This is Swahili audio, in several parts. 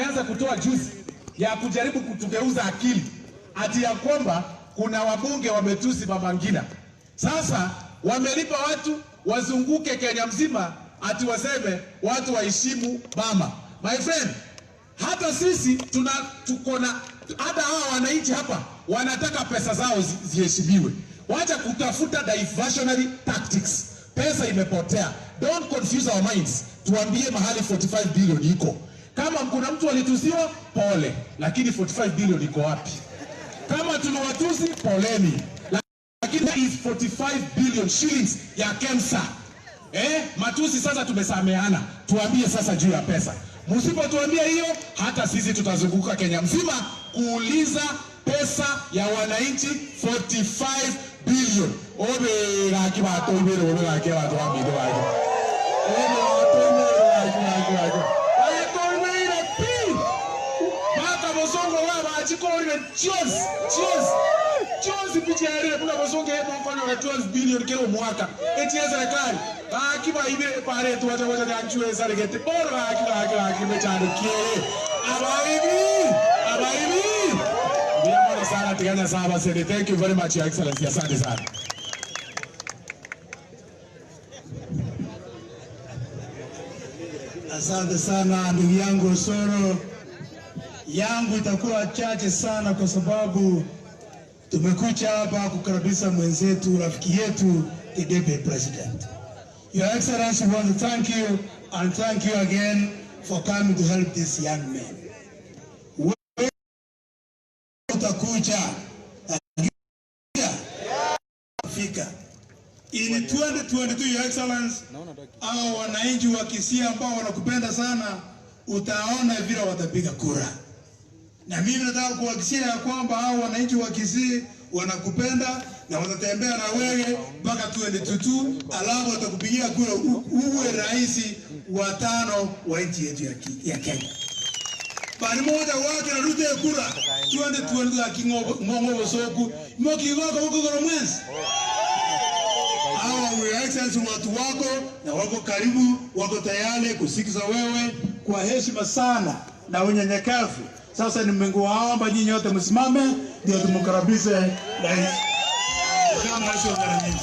wameanza kutoa juzi ya kujaribu kutugeuza akili ati ya kwamba kuna wabunge wametusi Mama Ngina. Sasa wamelipa watu wazunguke Kenya mzima ati waseme watu waheshimu mama. My friend, hata sisi tuko na hata hawa wananchi hapa wanataka pesa zao ziheshimiwe. Wacha kutafuta diversionary tactics. Pesa imepotea. Don't confuse our minds. Tuambie mahali 45 billion iko. Kama kuna mtu alitusiwa, pole. Lakini 45 billion iko wapi? Kama tunawatusi, poleni. Lakini is 45 billion shillings ya KEMSA. Matusi sasa tumesameana. Tuambie sasa juu ya pesa. Msipotuambia hiyo, hata sisi tutazunguka Kenya mzima kuuliza pesa ya wananchi 45 billion. Obe laki bato ibere obe laki bato wabido waje. Obe obe laki waje. Aye koine ile pi. Maka bosongo wa bachiko ile Cheers pichare kuna bosongo yetu mfano na 12 billion kila mwaka. Eti ya serikali. Akiba ibe pare tu wacha wacha anchue saregete. Bora akiba mecharukie. Abaibi. Bienvenue sana Tiganya Saba Sede. Thank you very much, Your Excellency. Asante sana. Asante sana ndugu yangu Osoro. Yangu itakuwa chache sana kwa sababu tumekuja hapa kukaribisha mwenzetu, rafiki yetu, the Deputy President. Your Excellency, we want to thank you and thank you again for coming to help this young man. Utakuja Afrika. In 2022, Your Excellency, hao wananchi wa Kisii ambao wanakupenda sana, utaona vile watapiga kura. Na mimi nataka kuhakikishia ya kwamba hao wananchi wa Kisii wanakupenda na watatembea na wewe mpaka 2022, alafu watakupigia kura uwe rais wa 5 wa nchi yetu ya Kenya. Bali moja wake na rute kura 2022 akingongo bosoku mokiwa kwa huko mwenzi. Hawa Your Excellency watu wako na wako karibu, wako tayari kusikiza wewe kwa heshima sana na unyenyekevu. Sasa nimengowaomba nyinyi wote msimame ndio tumkaribishe rais. Kama sio ngani.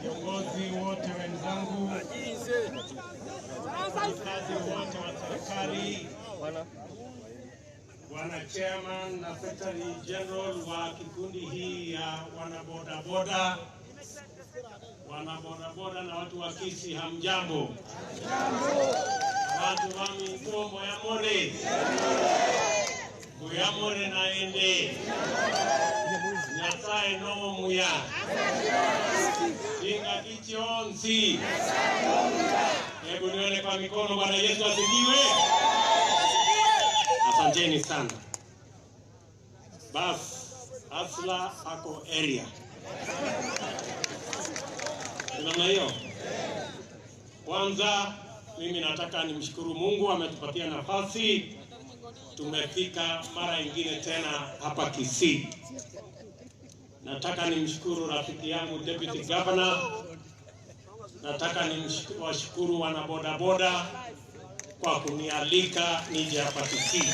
Viongozi wote wenzangu, wafanyakazi wote wa serikali, Bwana Chairman na Secretary General wa kikundi hii ya wanabodaboda na watu wa Kisii, hamjambo? Watu wa mikombo ya Muyamore naende Nyasaye no muya Inga kichionsi. Hebu nione kwa mikono. Bwana Yesu asifiwe. Asanteni sana. Bas Asla ako area. Namna hiyo. Kwanza mimi nataka nimshukuru Mungu ametupatia nafasi. Tumefika mara nyingine tena hapa Kisii. Nataka nimshukuru rafiki yangu Deputy Governor. Nataka nimshukuru wanabodaboda kwa kunialika nije hapa Kisii.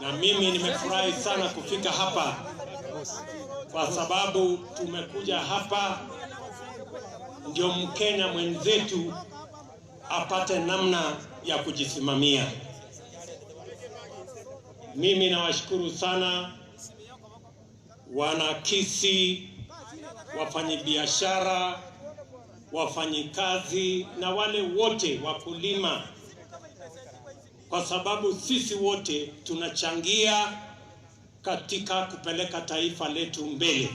Na mimi nimefurahi sana kufika hapa kwa sababu tumekuja hapa ndio Mkenya mwenzetu apate namna ya kujisimamia. Mimi nawashukuru sana wana Kisii, wafanyabiashara, wafanyikazi na wale wote wakulima, kwa sababu sisi wote tunachangia katika kupeleka taifa letu mbele.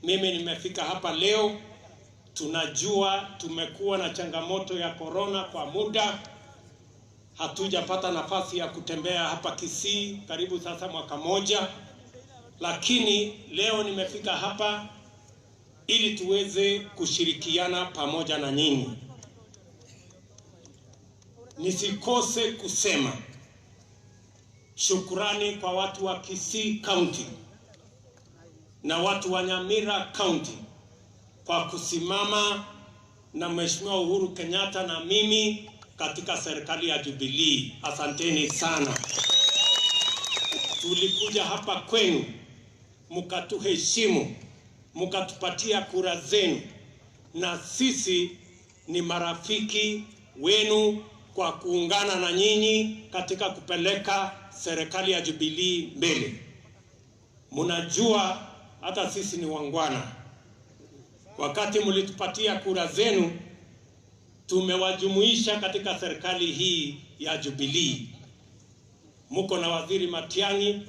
Mimi nimefika hapa leo, tunajua tumekuwa na changamoto ya corona kwa muda, hatujapata nafasi ya kutembea hapa Kisii karibu sasa mwaka moja, lakini leo nimefika hapa ili tuweze kushirikiana pamoja na nyinyi. Nisikose kusema shukrani kwa watu wa Kisii County na watu wa Nyamira County kwa kusimama na Mheshimiwa Uhuru Kenyatta na mimi katika serikali ya Jubilee. Asanteni sana. Tulikuja hapa kwenu, mkatuheshimu, mkatupatia kura zenu, na sisi ni marafiki wenu kwa kuungana na nyinyi katika kupeleka serikali ya Jubilee mbele. Mnajua hata sisi ni wangwana. Wakati mlitupatia kura zenu, tumewajumuisha katika serikali hii ya Jubilee. Muko na waziri Matiang'i,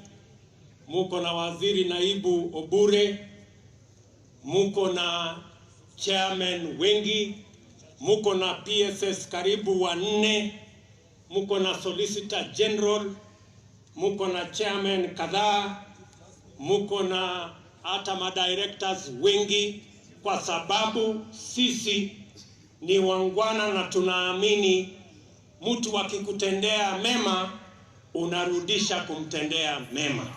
muko na waziri naibu Obure, muko na chairman wengi, muko na PSS karibu 4, muko na solicitor general, muko na chairman kadhaa, muko na hata madirectors wengi, kwa sababu sisi ni wangwana na tunaamini mtu akikutendea mema unarudisha kumtendea mema,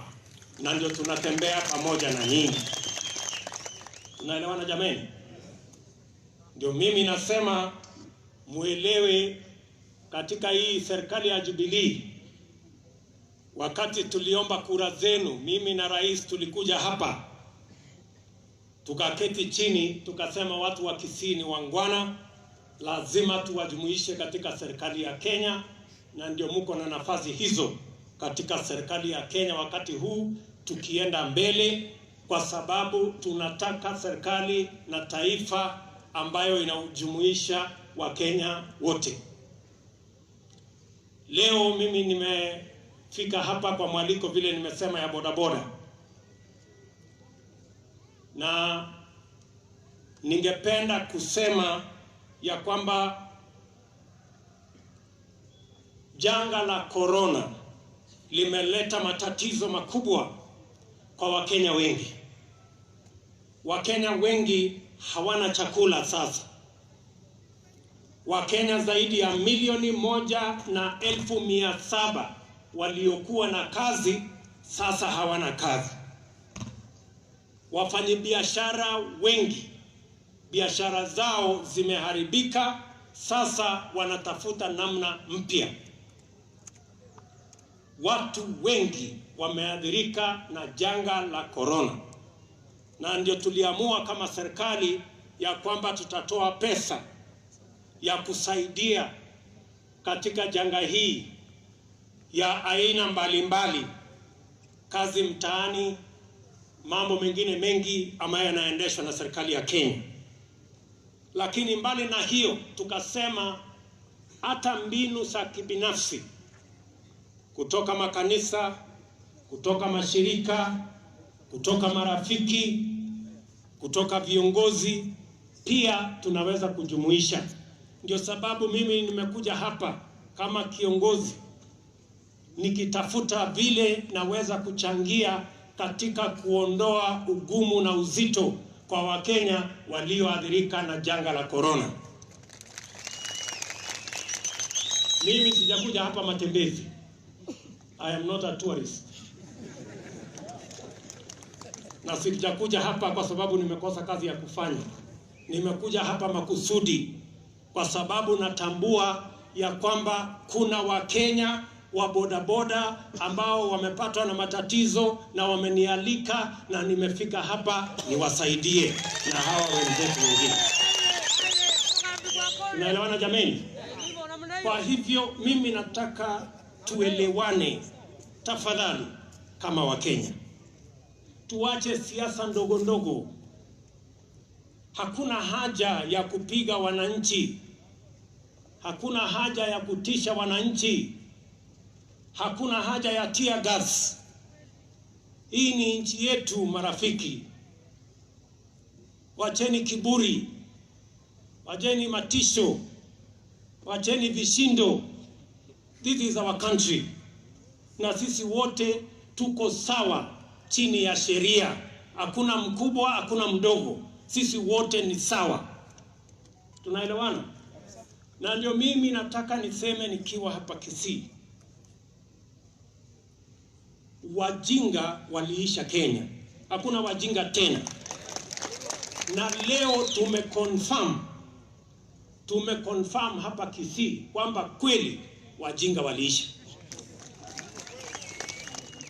na ndio tunatembea pamoja na nyinyi. Tunaelewana jameni? Ndio mimi nasema muelewe, katika hii serikali ya Jubilee, wakati tuliomba kura zenu, mimi na rais tulikuja hapa tukaketi chini, tukasema watu wa Kisii ni wangwana, lazima tuwajumuishe katika serikali ya Kenya, na ndio muko na nafasi hizo katika serikali ya Kenya wakati huu tukienda mbele, kwa sababu tunataka serikali na taifa ambayo inaujumuisha Wakenya wote. Leo mimi nimefika hapa kwa mwaliko vile nimesema ya bodaboda, na ningependa kusema ya kwamba janga la corona limeleta matatizo makubwa kwa Wakenya wengi. Wakenya wengi hawana chakula sasa. Wakenya zaidi ya 1,107,000 waliokuwa na kazi sasa hawana kazi. Wafanyabiashara wengi biashara zao zimeharibika, sasa wanatafuta namna mpya. Watu wengi wameathirika na janga la corona, na ndio tuliamua kama serikali ya kwamba tutatoa pesa ya kusaidia katika janga hii ya aina mbalimbali, kazi mtaani, mambo mengine mengi ambayo yanaendeshwa na serikali ya Kenya. Lakini mbali na hiyo, tukasema hata mbinu za kibinafsi kutoka makanisa, kutoka mashirika, kutoka marafiki, kutoka viongozi pia tunaweza kujumuisha. Ndio sababu mimi nimekuja hapa kama kiongozi nikitafuta vile naweza kuchangia katika kuondoa ugumu na uzito kwa Wakenya walioathirika na janga la corona. Mimi sijakuja hapa matembezi. I am not a tourist. Na sijakuja hapa kwa sababu nimekosa kazi ya kufanya. Nimekuja hapa makusudi kwa sababu natambua ya kwamba kuna Wakenya wa bodaboda ambao wamepatwa na matatizo na wamenialika na nimefika hapa niwasaidie na hawa wenzetu wengine. Unaelewana jameni? Kwa hivyo mimi nataka tuelewane tafadhali kama Wakenya. Tuache siasa ndogo ndogo. Hakuna haja ya kupiga wananchi. Hakuna haja ya kutisha wananchi. Hakuna haja ya tear gas. Hii ni nchi yetu marafiki. Wacheni kiburi. Wacheni matisho. Wacheni vishindo. This is our country. Na sisi wote tuko sawa chini ya sheria. Hakuna mkubwa, hakuna mdogo. Sisi wote ni sawa. Tunaelewana? Na ndio mimi nataka niseme nikiwa hapa Kisii. Wajinga waliisha Kenya. Hakuna wajinga tena. Na leo tumeconfirm hapa Kisii kwamba kweli wajinga waliisha.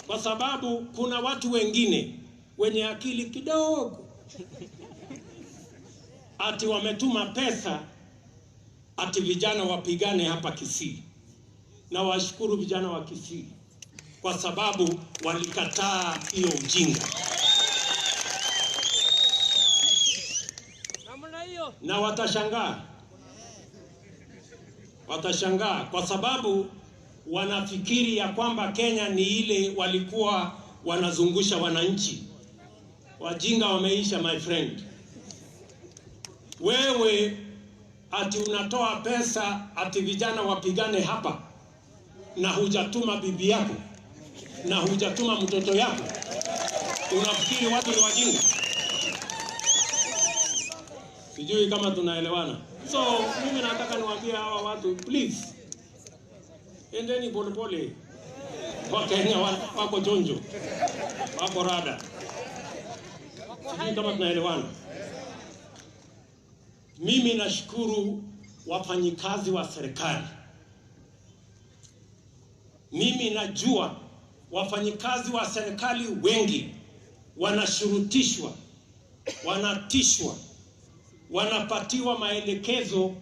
Kwa sababu kuna watu wengine wenye akili kidogo ati wametuma pesa ati vijana wapigane hapa Kisii. Na washukuru vijana wa Kisii kwa sababu walikataa hiyo ujinga. Na watashangaa kwa sababu wanafikiri ya kwamba Kenya ni ile walikuwa wanazungusha wananchi. Wajinga wameisha, my friend. Wewe ati unatoa pesa ati vijana wapigane hapa na hujatuma bibi yako na hujatuma mtoto yako. Unafikiri watu ni wajinga? Sijui kama tunaelewana. So mimi nataka niwaambie hawa watu, please, endeni polepole. Wakenya wako jonjo, wako rada. Sijui kama tunaelewana. Mimi nashukuru wafanyikazi wa serikali. Mimi najua wafanyikazi wa serikali wengi wanashurutishwa, wanatishwa, wanapatiwa maelekezo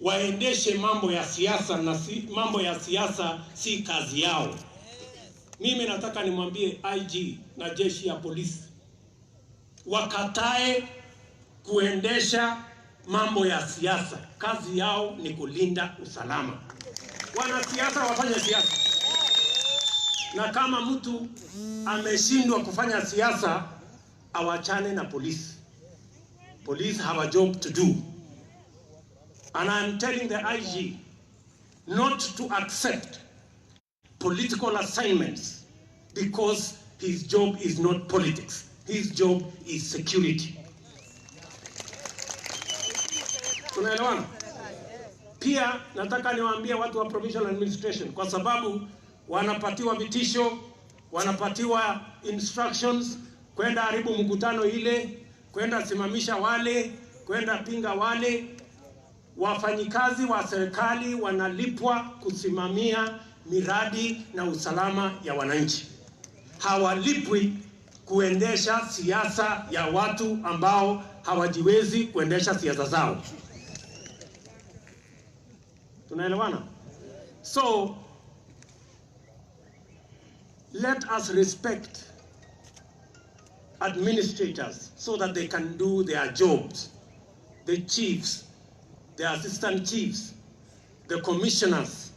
waendeshe mambo ya siasa, na mambo ya siasa si kazi yao. Mimi nataka nimwambie IG na jeshi ya polisi wakatae kuendesha mambo ya siasa. Kazi yao ni kulinda usalama. Wanasiasa wafanye siasa. Na kama mtu ameshindwa kufanya siasa, awachane na polisi. Police have a job to do. And I'm telling the IG not to accept political assignments because his job is not politics. His job is security. Tunaelewana? Pia nataka niwaambie watu wa provincial administration, kwa sababu wanapatiwa vitisho, wanapatiwa instructions kwenda haribu mkutano ile, kwenda simamisha wale, kwenda pinga wale. Wafanyikazi wa serikali wanalipwa kusimamia miradi na usalama ya wananchi. Hawalipwi kuendesha siasa ya watu ambao hawajiwezi kuendesha siasa zao. Tunaelewana? So let us respect administrators so that they can do their jobs. The chiefs, the assistant chiefs, the commissioners,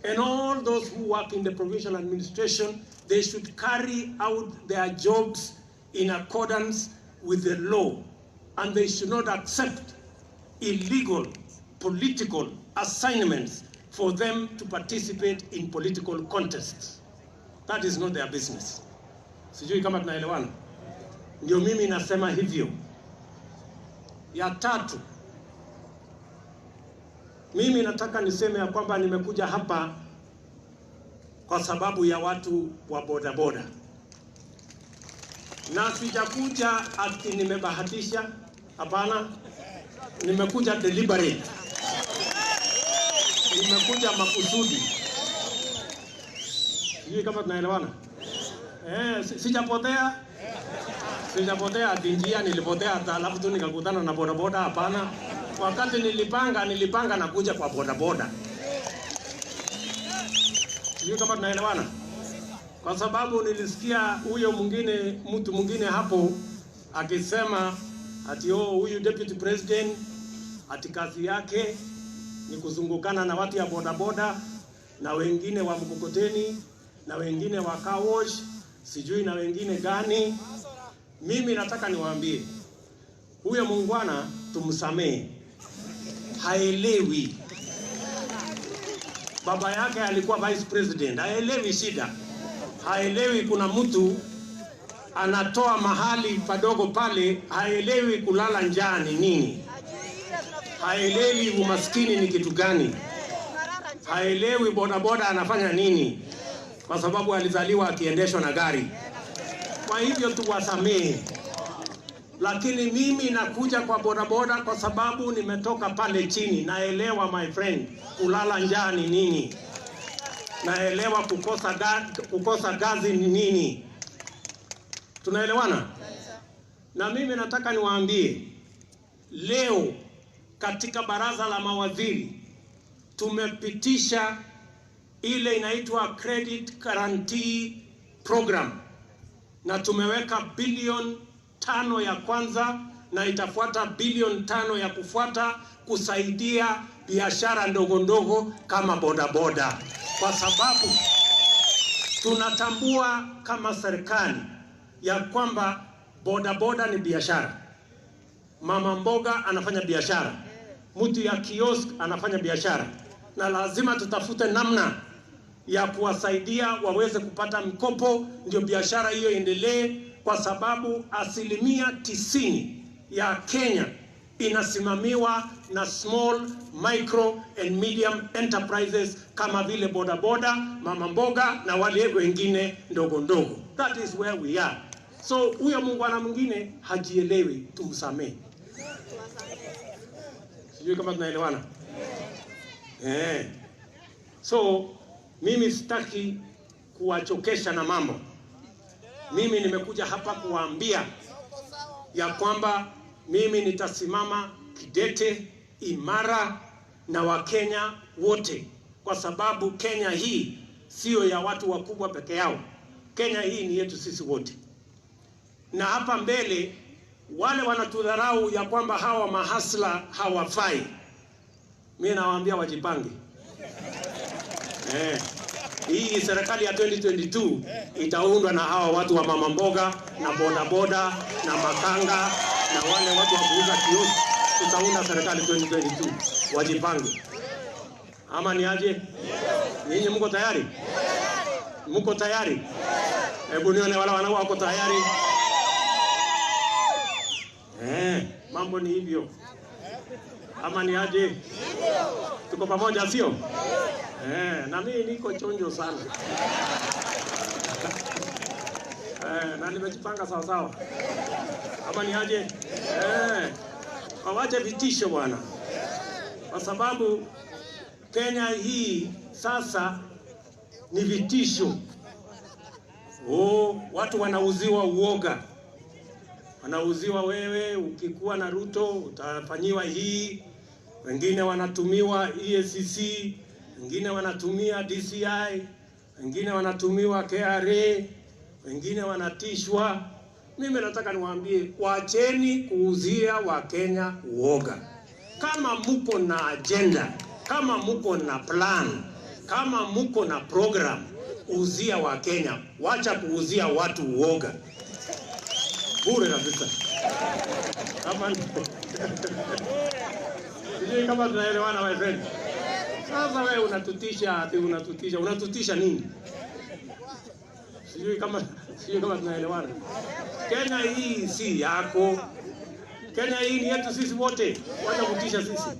and all those who work in the provincial administration, they should carry out their jobs in accordance with the law, and they should not accept illegal political assignments for them to participate in political contests. That is not their business. Sijui kama tunaelewana. Ndio mimi nasema hivyo. Ya tatu, mimi nataka niseme ya kwamba nimekuja hapa kwa sababu ya watu wa bodaboda. Na sijakuja ati nimebahatisha, hapana. Nimekuja deliberate. Nimekuja makusudi. Sijui kama tunaelewana. Sijapotea ati njia, nilipotea hata alafu tu nikakutana na bodaboda. Hapana, wakati nilipanga na kuja kwa bodaboda. Sijui kama tunaelewana, kwa sababu nilisikia huyo mtu mwingine hapo akisema ati huyu deputy president ati kazi yake ni kuzungukana na watu ya bodaboda na wengine wa mkokoteni na wengine wa car wash, sijui na wengine gani. Mimi nataka niwaambie huyo muungwana tumsamee, haelewi. Baba yake alikuwa vice president, haelewi shida, haelewi kuna mtu anatoa mahali padogo pale, haelewi kulala njaa ni nini, haelewi umaskini ni kitu gani, haelewi bodaboda anafanya nini, kwa sababu alizaliwa akiendeshwa na gari. Kwa hivyo tuwasamehe, lakini mimi nakuja kwa bodaboda kwa sababu nimetoka pale chini. Naelewa my friend, kulala njaa ni nini, naelewa kukosa gazi ni nini. Tunaelewana? Na mimi nataka niwaambie leo katika baraza la mawaziri tumepitisha ile inaitwa credit guarantee program, na tumeweka bilioni 5 ya kwanza na itafuata bilioni 5 ya kufuata kusaidia biashara ndogo ndogo kama bodaboda, kwa sababu tunatambua kama serikali ya kwamba bodaboda ni biashara. Mama mboga anafanya biashara, mtu ya kiosk anafanya biashara, na lazima tutafute namna ya kuwasaidia waweze kupata mkopo ndio biashara hiyo endelee, kwa sababu 90% ya Kenya inasimamiwa na small, micro and medium enterprises kama vile bodaboda, mama mboga na wale wengine ndogo ndogo. That is where we are. So huyo muungwana mwingine hajielewi, tumsamee. Sijui kama tunaelewana. So mimi sitaki kuwachokesha na mambo. Mimi nimekuja hapa kuwaambia ya kwamba mimi nitasimama kidete imara na Wakenya wote, kwa sababu Kenya hii sio ya watu wakubwa peke yao. Kenya hii ni yetu sisi wote. Na hapa mbele wale wanatudharau ya kwamba hawa mahasla hawafai, mimi nawaambia wajipange. Hii serikali ya 2022 itaundwa na hawa watu wa mama mboga na bodaboda na makanga na wale watu wa kuuza kiosk. Tutaunda serikali 2022, wajipange. Ama ni aje? Ninyi mko tayari? Mko tayari? Hebu nione wala wanao wako tayari. Mambo ni hivyo. Ama ni aje? Tuko pamoja sio? Na mimi niko chonjo sana. Na nimejipanga sawa sawa. Ama ni aje? Wawache vitisho bwana. Kwa sababu Kenya hii sasa ni vitisho. Watu wanauziwa uoga. Wanauziwa wewe ukikuwa na Ruto utafanyiwa hii. Wengine wanatumiwa EACC, wengine wanatumia DCI, wengine wanatumiwa KRA, wengine wanatishwa. Mimi nataka niwaambie, waacheni kuuzia Wakenya uoga. Kama mko na agenda, kama mko na plan, kama mko na program, uzia Wakenya. Wacha kuuzia watu uoga bure kabisa. Sijui kama tunaelewana my friend. Sasa wewe unatutisha nini? Sijui kama tunaelewana. Kenya hii si yako. Kenya hii ni yetu sisi wote. Wacha kutisha sisi.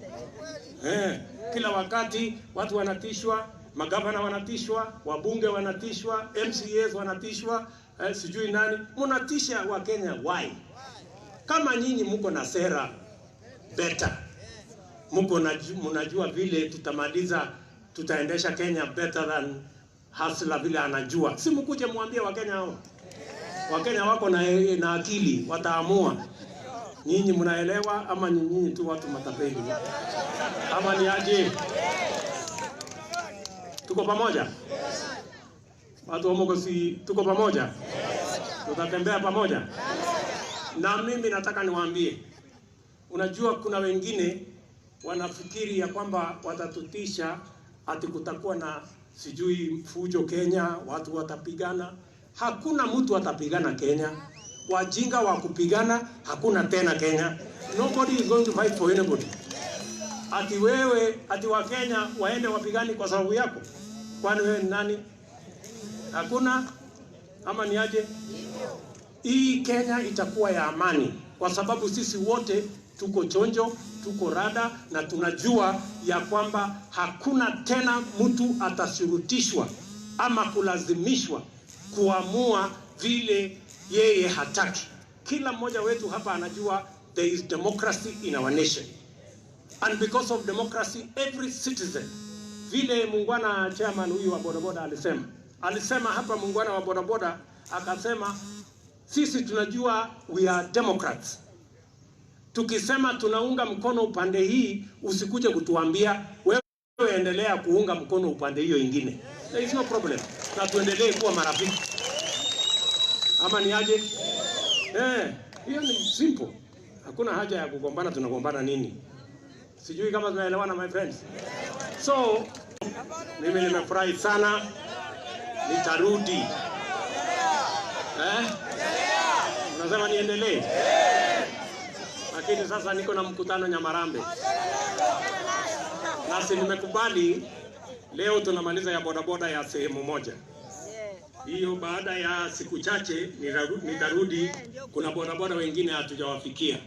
Kila wakati watu wanatishwa, magavana wanatishwa, wabunge wanatishwa, MCAs wanatishwa, sijui nani. Mnatisha wa Kenya why? Kama nyinyi mko na sera better, mnajua vile tutaendesha Kenya better than hasla vile anajua. Si mkuje mwambie Wakenya hao. Wakenya wako na akili, wataamua. Nyinyi mnaelewa ama nyinyi tu watu matapeli? Ama ni aje? Tuko pamoja? Watu wa Mogosi tuko pamoja? Tutatembea pamoja? Na mimi nataka niwaambie, unajua kuna wengine wanafikiri ya kwamba watatutisha ati kutakuwa na sijui fujo Kenya, watu watapigana. Hakuna mtu atapigana Kenya. Wajinga wa kupigana hakuna tena Kenya. Nobody is going to fight for anybody. Ati wewe, ati wa Kenya waende wapigani kwa sababu yako. Kwani wewe ni nani? Hakuna. Ama ni aje? Hii Kenya itakuwa ya amani kwa sababu sisi wote tuko chonjo, tuko rada na tunajua ya kwamba hakuna tena mtu atashurutishwa ama kulazimishwa kuamua vile yeye hataki. Kila mmoja wetu hapa anajua there is democracy in our nation. And because of democracy, every citizen, vile muungwana chairman huyu wa bodaboda alisema hapa, muungwana wa bodaboda akasema, sisi tunajua we are democrats. Tukisema tunaunga mkono upande hii, usikuje kutuambia wewe endelea kuunga mkono upande hiyo ingine. There is no problem. Na tuendelee kuwa marafiki. Ama ni aje? Hiyo ni simple. Hakuna haja ya kugombana, tunagombana nini? Sijui kama tunaelewana my friends. So, mimi nimefurahi sana. Nitarudi. Unasema niendelee? Lakini sasa niko na mkutano Nyamarambe. Nasi nimekubali leo tunamaliza ya bodaboda ya sehemu moja. Hiyo baada ya siku chache nitarudi, kuna bodaboda wengine hatujawafikia.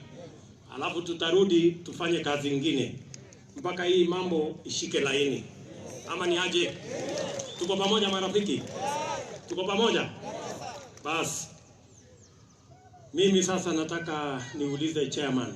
Alafu tutarudi tufanye kazi nyingine mpaka hii mambo ishike laini. Ama ni aje? Tuko pamoja marafiki? Tuko pamoja? Bas. Mimi sasa nataka niulize chairman.